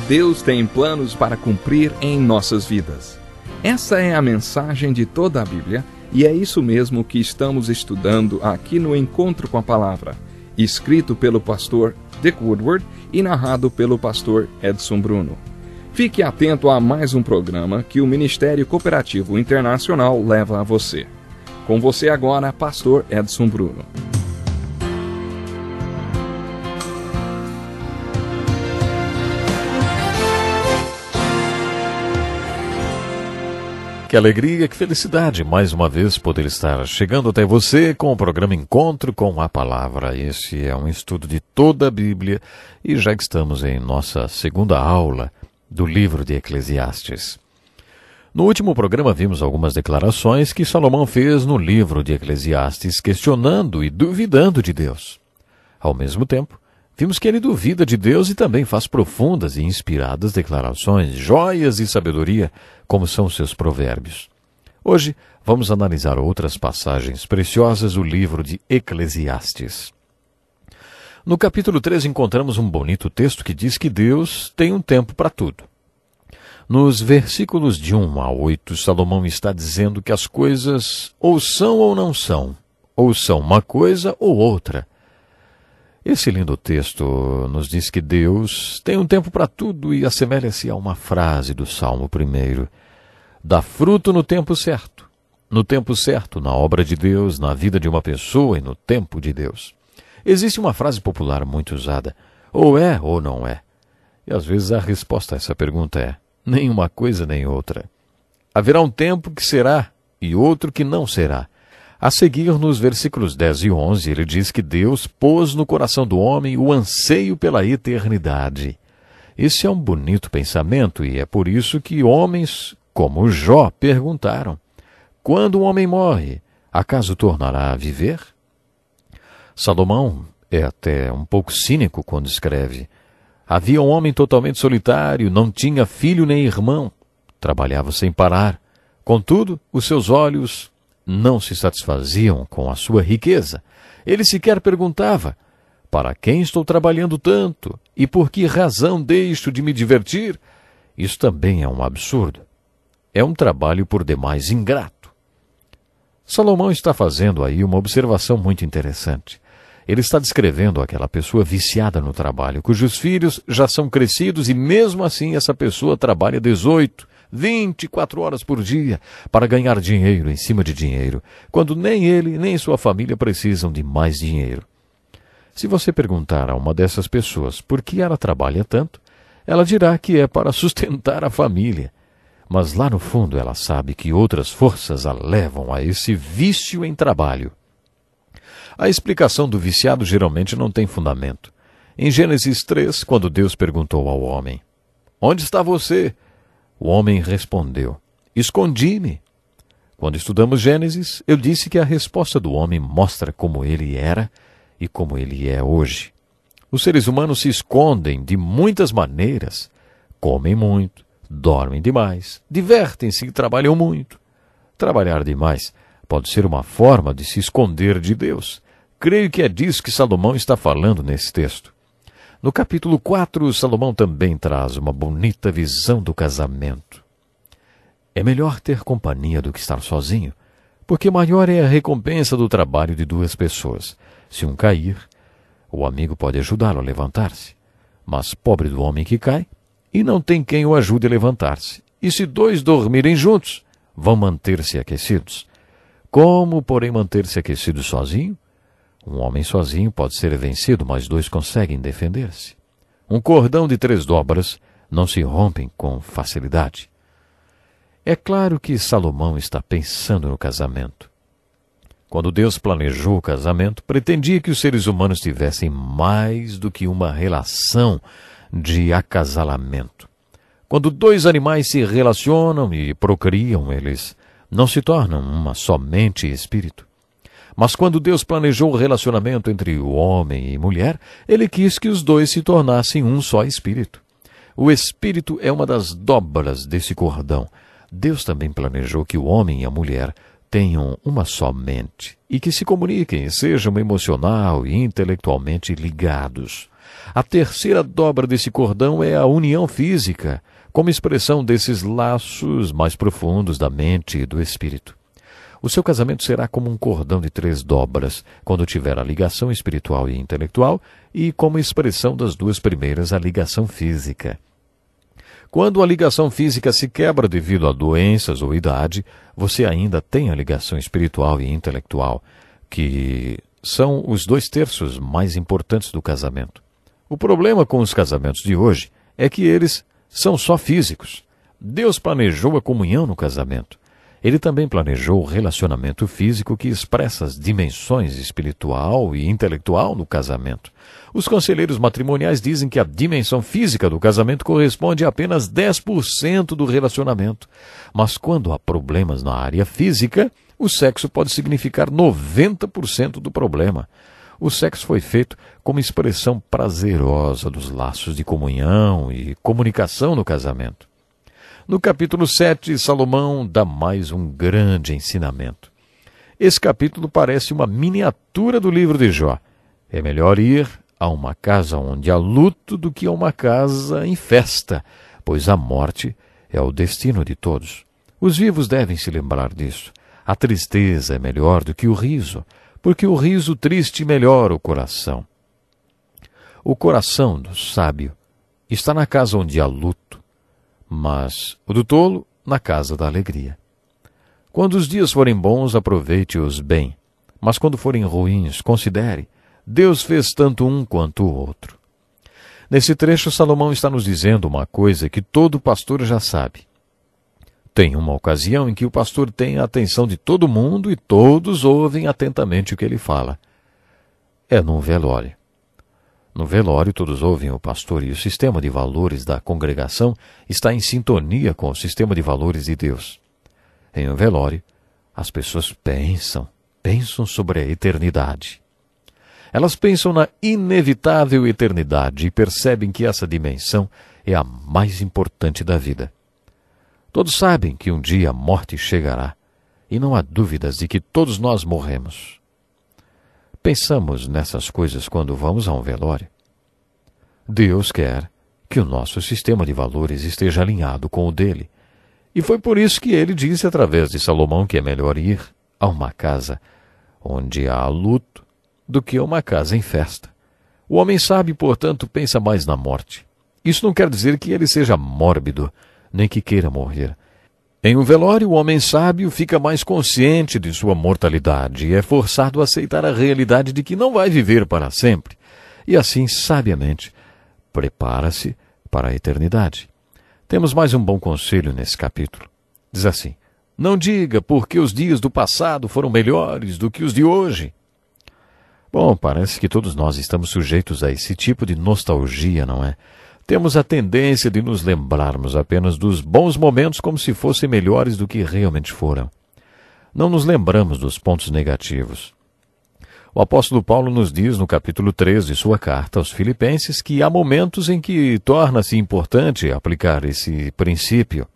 Deus tem planos para cumprir em nossas vidas. Essa é a mensagem de toda a Bíblia e é isso mesmo que estamos estudando aqui no Encontro com a Palavra, escrito pelo pastor Dick Woodward e narrado pelo pastor Edson Bruno. Fique atento a mais um programa que o Ministério Cooperativo Internacional leva a você. Com você agora, pastor Edson Bruno. Que alegria, que felicidade, mais uma vez poder estar chegando até você com o programa Encontro com a Palavra. Esse é um estudo de toda a Bíblia e já estamos em nossa segunda aula do livro de Eclesiastes. No último programa vimos algumas declarações que Salomão fez no livro de Eclesiastes, questionando e duvidando de Deus. Ao mesmo tempo, vimos que ele duvida de Deus e também faz profundas e inspiradas declarações, joias e sabedoria, como são seus provérbios. Hoje, vamos analisar outras passagens preciosas do livro de Eclesiastes. No capítulo 3 encontramos um bonito texto que diz que Deus tem um tempo para tudo. Nos versículos de 1 a 8, Salomão está dizendo que as coisas ou são ou são uma coisa ou outra. Esse lindo texto nos diz que Deus tem um tempo para tudo e assemelha-se a uma frase do Salmo 1. Dá fruto no tempo certo. No tempo certo, na obra de Deus, na vida de uma pessoa e no tempo de Deus. Existe uma frase popular muito usada, ou é ou não é. E às vezes a resposta a essa pergunta é, nem uma coisa nem outra. Haverá um tempo que será e outro que não será. A seguir, nos versículos 10 e 11, ele diz que Deus pôs no coração do homem o anseio pela eternidade. Esse é um bonito pensamento e é por isso que homens como Jó perguntaram, quando um homem morre, acaso tornará a viver? Salomão é até um pouco cínico quando escreve, havia um homem totalmente solitário, não tinha filho nem irmão, trabalhava sem parar, contudo, os seus olhos não se satisfaziam com a sua riqueza. Ele sequer perguntava, para quem estou trabalhando tanto e por que razão deixo de me divertir? Isso também é um absurdo. É um trabalho por demais ingrato. Salomão está fazendo aí uma observação muito interessante. Ele está descrevendo aquela pessoa viciada no trabalho, cujos filhos já são crescidos e mesmo assim essa pessoa trabalha 18, 24 horas por dia para ganhar dinheiro em cima de dinheiro, quando nem ele nem sua família precisam de mais dinheiro. Se você perguntar a uma dessas pessoas por que ela trabalha tanto, ela dirá que é para sustentar a família. Mas lá no fundo ela sabe que outras forças a levam a esse vício em trabalho. A explicação do viciado geralmente não tem fundamento. Em Gênesis 3, quando Deus perguntou ao homem, onde está você? O homem respondeu, escondi-me. Quando estudamos Gênesis, eu disse que a resposta do homem mostra como ele era e como ele é hoje. Os seres humanos se escondem de muitas maneiras. Comem muito, dormem demais, divertem-se e trabalham muito. Trabalhar demais pode ser uma forma de se esconder de Deus. Creio que é disso que Salomão está falando nesse texto. No capítulo 4, Salomão também traz uma bonita visão do casamento. É melhor ter companhia do que estar sozinho, porque maior é a recompensa do trabalho de duas pessoas. Se um cair, o amigo pode ajudá-lo a levantar-se, mas pobre do homem que cai, e não tem quem o ajude a levantar-se. E se dois dormirem juntos, vão manter-se aquecidos. Como, porém, manter-se aquecido sozinho? Um homem sozinho pode ser vencido, mas dois conseguem defender-se. Um cordão de 3 dobras não se rompem com facilidade. É claro que Salomão está pensando no casamento. Quando Deus planejou o casamento, pretendia que os seres humanos tivessem mais do que uma relação de acasalamento. Quando 2 animais se relacionam e procriam, eles não se tornam uma só mente e espírito. Mas quando Deus planejou o relacionamento entre o homem e mulher, ele quis que os dois se tornassem um só espírito. O espírito é uma das dobras desse cordão. Deus também planejou que o homem e a mulher tenham uma só mente e que se comuniquem e sejam emocional e intelectualmente ligados. A terceira dobra desse cordão é a união física, como expressão desses laços mais profundos da mente e do espírito. O seu casamento será como um cordão de 3 dobras, quando tiver a ligação espiritual e intelectual, e como expressão das 2 primeiras, a ligação física. Quando a ligação física se quebra devido a doenças ou idade, você ainda tem a ligação espiritual e intelectual, que são os 2/3 mais importantes do casamento. O problema com os casamentos de hoje é que eles são só físicos. Deus planejou a comunhão no casamento. Ele também planejou o relacionamento físico que expressa as dimensões espiritual e intelectual no casamento. Os conselheiros matrimoniais dizem que a dimensão física do casamento corresponde a apenas 10% do relacionamento. Mas quando há problemas na área física, o sexo pode significar 90% do problema. O sexo foi feito como expressão prazerosa dos laços de comunhão e comunicação no casamento. No capítulo 7, Salomão dá mais um grande ensinamento. Esse capítulo parece uma miniatura do livro de Jó. É melhor ir a uma casa onde há luto do que a uma casa em festa, pois a morte é o destino de todos. Os vivos devem se lembrar disso. A tristeza é melhor do que o riso, porque o riso triste melhora o coração. O coração do sábio está na casa onde há luto, mas o do tolo na casa da alegria. Quando os dias forem bons, aproveite-os bem, mas quando forem ruins, considere, Deus fez tanto um quanto o outro. Nesse trecho, Salomão está nos dizendo uma coisa que todo pastor já sabe. Tem uma ocasião em que o pastor tem a atenção de todo mundo e todos ouvem atentamente o que ele fala. É num velório. No velório, todos ouvem o pastor e o sistema de valores da congregação está em sintonia com o sistema de valores de Deus. Em um velório, as pessoas pensam sobre a eternidade. Elas pensam na inevitável eternidade e percebem que essa dimensão é a mais importante da vida. Todos sabem que um dia a morte chegará, e não há dúvidas de que todos nós morremos. Pensamos nessas coisas quando vamos a um velório. Deus quer que o nosso sistema de valores esteja alinhado com o dele. E foi por isso que ele disse através de Salomão que é melhor ir a uma casa onde há luto do que a uma casa em festa. O homem sábio, portanto, pensa mais na morte. Isso não quer dizer que ele seja mórbido, nem que queira morrer. Em um velório, o homem sábio fica mais consciente de sua mortalidade e é forçado a aceitar a realidade de que não vai viver para sempre. E assim, sabiamente, prepara-se para a eternidade. Temos mais um bom conselho nesse capítulo. Diz assim: não diga porque os dias do passado foram melhores do que os de hoje. Bom, parece que todos nós estamos sujeitos a esse tipo de nostalgia, não é? Temos a tendência de nos lembrarmos apenas dos bons momentos como se fossem melhores do que realmente foram. Não nos lembramos dos pontos negativos. O apóstolo Paulo nos diz no capítulo 3 de sua carta aos Filipenses que há momentos em que torna-se importante aplicar esse princípio.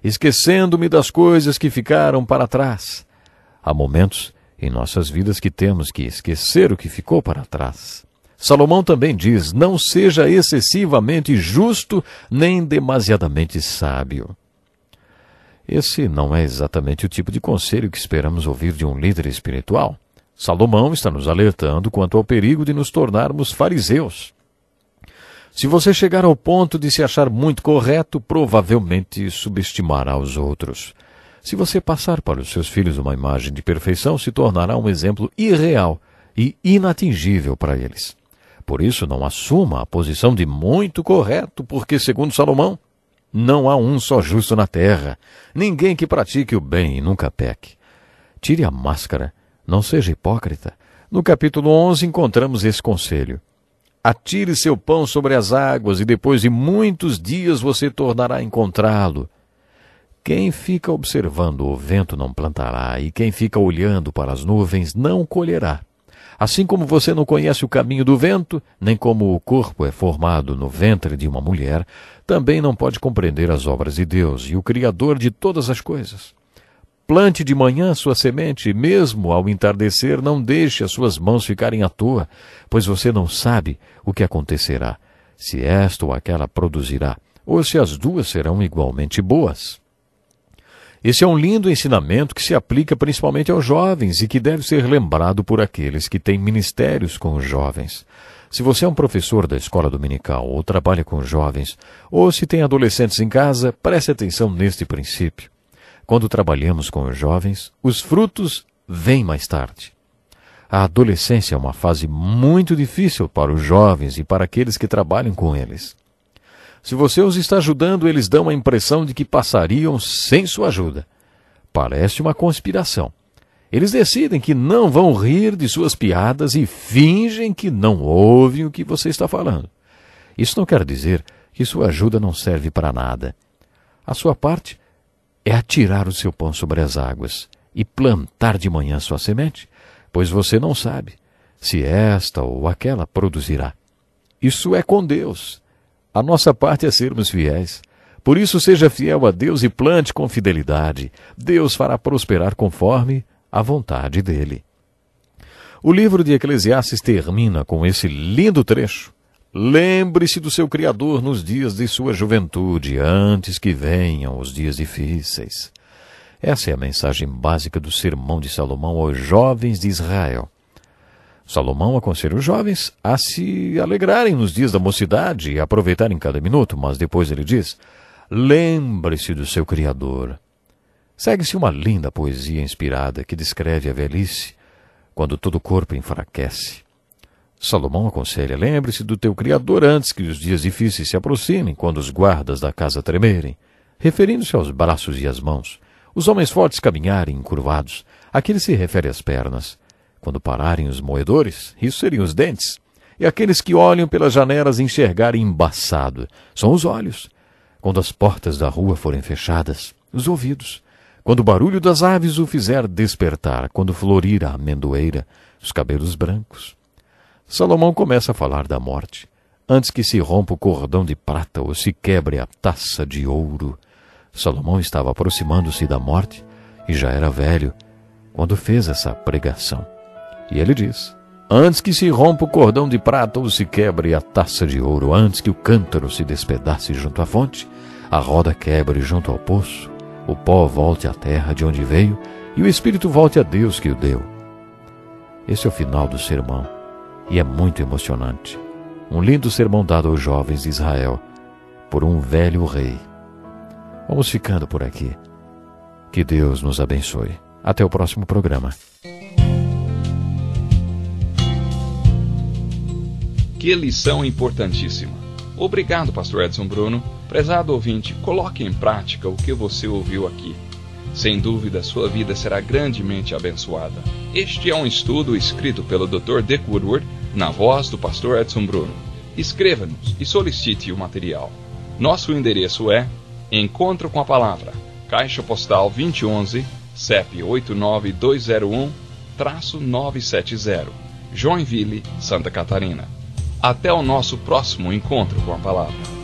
Esquecendo-me das coisas que ficaram para trás. Há momentos em nossas vidas que temos que esquecer o que ficou para trás. Salomão também diz: não seja excessivamente justo nem demasiadamente sábio. Esse não é exatamente o tipo de conselho que esperamos ouvir de um líder espiritual. Salomão está nos alertando quanto ao perigo de nos tornarmos fariseus. Se você chegar ao ponto de se achar muito correto, provavelmente subestimará os outros. Se você passar para os seus filhos uma imagem de perfeição, se tornará um exemplo irreal e inatingível para eles. Por isso, não assuma a posição de muito correto, porque, segundo Salomão, não há um só justo na terra, ninguém que pratique o bem e nunca peque. Tire a máscara, não seja hipócrita. No capítulo 11 encontramos esse conselho. Atire seu pão sobre as águas e depois de muitos dias você tornará a encontrá-lo. Quem fica observando o vento não plantará, e quem fica olhando para as nuvens não colherá. Assim como você não conhece o caminho do vento, nem como o corpo é formado no ventre de uma mulher, também não pode compreender as obras de Deus e o Criador de todas as coisas. Plante de manhã sua semente, e mesmo ao entardecer não deixe as suas mãos ficarem à toa, pois você não sabe o que acontecerá, se esta ou aquela produzirá, ou se as duas serão igualmente boas. Esse é um lindo ensinamento que se aplica principalmente aos jovens e que deve ser lembrado por aqueles que têm ministérios com os jovens. Se você é um professor da escola dominical ou trabalha com jovens, ou se tem adolescentes em casa, preste atenção neste princípio. Quando trabalhamos com os jovens, os frutos vêm mais tarde. A adolescência é uma fase muito difícil para os jovens e para aqueles que trabalham com eles. Se você os está ajudando, eles dão a impressão de que passariam sem sua ajuda. Parece uma conspiração. Eles decidem que não vão rir de suas piadas e fingem que não ouvem o que você está falando. Isso não quer dizer que sua ajuda não serve para nada. A sua parte é atirar o seu pão sobre as águas e plantar de manhã sua semente, pois você não sabe se esta ou aquela produzirá. Isso é com Deus. A nossa parte é sermos fiéis. Por isso, seja fiel a Deus e plante com fidelidade. Deus fará prosperar conforme a vontade dele. O livro de Eclesiastes termina com esse lindo trecho. Lembre-se do seu Criador nos dias de sua juventude, antes que venham os dias difíceis. Essa é a mensagem básica do sermão de Salomão aos jovens de Israel. Salomão aconselha os jovens a se alegrarem nos dias da mocidade e aproveitarem cada minuto, mas depois ele diz, lembre-se do seu Criador. Segue-se uma linda poesia inspirada que descreve a velhice, quando todo o corpo enfraquece. Salomão aconselha, lembre-se do teu Criador antes que os dias difíceis se aproximem, quando os guardas da casa tremerem, referindo-se aos braços e às mãos, os homens fortes caminharem encurvados, aquele se refere às pernas, quando pararem os moedores, isso seriam os dentes, e aqueles que olham pelas janelas enxergarem embaçado, são os olhos, quando as portas da rua forem fechadas, os ouvidos, quando o barulho das aves o fizer despertar, quando florir a amendoeira, os cabelos brancos. Salomão começa a falar da morte, antes que se rompa o cordão de prata ou se quebre a taça de ouro. Salomão estava aproximando-se da morte e já era velho quando fez essa pregação. E ele diz, antes que se rompa o cordão de prata ou se quebre a taça de ouro, antes que o cântaro se despedace junto à fonte, a roda quebre junto ao poço, o pó volte à terra de onde veio e o espírito volte a Deus que o deu. Esse é o final do sermão. E é muito emocionante. Um lindo sermão dado aos jovens de Israel por um velho rei. Vamos ficando por aqui. Que Deus nos abençoe. Até o próximo programa. Que lição importantíssima. Obrigado, pastor Edson Bruno. Prezado ouvinte, coloque em prática o que você ouviu aqui. Sem dúvida, sua vida será grandemente abençoada. Este é um estudo escrito pelo Dr. Dick Woodward, na voz do pastor Edson Bruno. Escreva-nos e solicite o material. Nosso endereço é Encontro com a Palavra, Caixa Postal 2011, CEP 89201-970, Joinville, Santa Catarina. Até o nosso próximo Encontro com a Palavra.